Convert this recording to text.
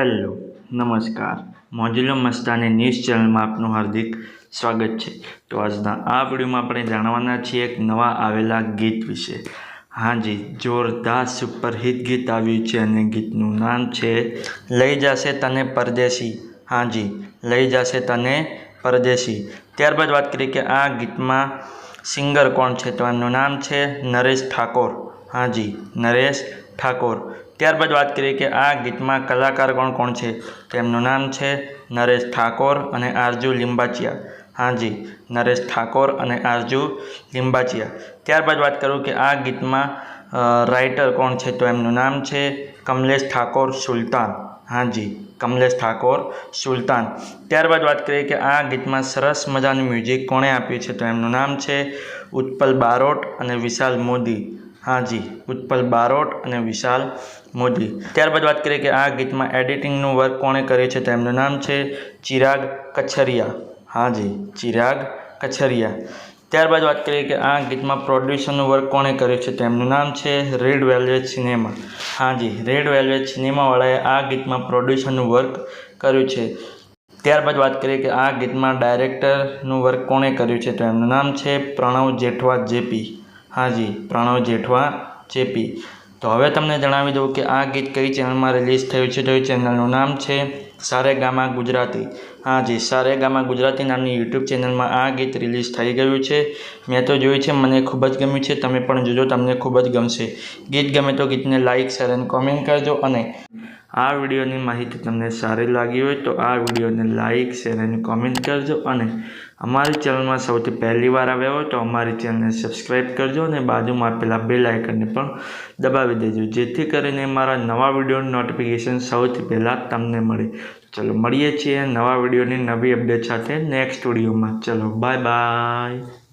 Hello નમસ્કાર મોજુલો Mastani news ચેનલમાં આપનું હાર્દિક સ્વાગત છે। તો આજના આ વિડીયોમાં આપણે જાણવાના છીએ એક નવા આવેલા ગીત વિશે। હાજી, જોરદાર સુપરહિટ ગીત આવ્યું છે અને ગીતનું નામ છે લઈ જશે તને પરદેશી। હાજી, લઈ જશે તને પરદેશી। ત્યારબાદ વાત કરીએ કે આ ગીતમાં સિંગર કોણ છે, તો એમનું નામ છે નરેશ ઠાકોર। હાજી, નરેશ ઠાકોર। ત્યારબાદ વાત કરીએ કે આ ગીતમાં કલાકાર કોણ છે, તો એમનું નામ છે નરેશ ઠાકોર અને આરજુ લિંબાચિયા। હાજી, નરેશ ઠાકોર અને આરજુ લિંબાચિયા। ત્યારબાદ વાત કરું કે આ ગીતમાં રાઇટર કોણ છે, તો એમનું નામ છે કમલેશ ઠાકોર સુલતાન। હાજી, કમલેશ ઠાકોર સુલતાન। ત્યારબાદ વાત કરીએ કે આ ગીતમાં સરસ મજાનું મ્યુઝિક કોણે આપ્યું છે, તો એમનું નામ છે ઉત્પલ બારોટ અને વિશાલ મોદી। હાજી, ઉત્પલ બારોટ અને વિશાલ મોદી। ત્યારબાદ વાત કરીએ કે આ ગીતમાં એડિટિંગનું વર્ક કોણે કર્યું છે, તો એમનું નામ છે ચિરાગ કછરિયા। હાજી, ચિરાગ કછરિયા। ત્યારબાદ વાત કરીએ કે આ ગીતમાં પ્રોડ્યુસરનું વર્ક કોણે કર્યું છે, તો એમનું નામ છે રેડ વેલ્વેટ સિનેમા। હાજી, રેડ વેલ્વેટ સિનેમાવાળાએ આ ગીતમાં પ્રોડ્યુસરનું વર્ક કર્યું છે। ત્યારબાદ વાત કરીએ કે આ ગીતમાં ડાયરેક્ટરનું વર્ક કોણે કર્યું છે, તો એમનું નામ છે પ્રણવ જેઠવા જેપી। હાજી, પ્રણવ જેઠવા જેપી। તો હવે તમને જણાવી દઉં કે આ ગીત કઈ ચેનલમાં રિલીઝ થયું છે, તો એ ચેનલનું નામ છે સારેગામા ગુજરાતી। હાજી, સારેગામા ગુજરાતી નામની યુટ્યુબ ચેનલમાં આ ગીત રિલીઝ થઈ ગયું છે। મેં તો જોયું છે, મને ખૂબ જ ગમ્યું છે। તમે પણ જોજો, તમને ખૂબ જ ગમશે। ગીત ગમે તો ગીતને લાઇક, શેર અને કોમેન્ટ કરજો અને આ વિડીયોની માહિતી તમને સારી લાગી હોય તો આ વિડીયોને લાઇક, શેર અને કોમેન્ટ કરજો અને અમારી ચેનલમાં સૌથી પહેલી વાર આવ્યા હોય તો અમારી ચેનલને સબસ્ક્રાઈબ કરજો અને બાજુમાં આપેલા બેલ આઇકનને પણ દબાવી દેજો, જેથી કરીને મારા નવા વિડીયોની નોટિફિકેશન સૌથી પહેલાં તમને મળે। ચલો મળીએ છીએ નવા વિડીયોની નવી અપડેટ સાથે નેક્સ્ટ વિડીયોમાં। ચલો બાય બાય।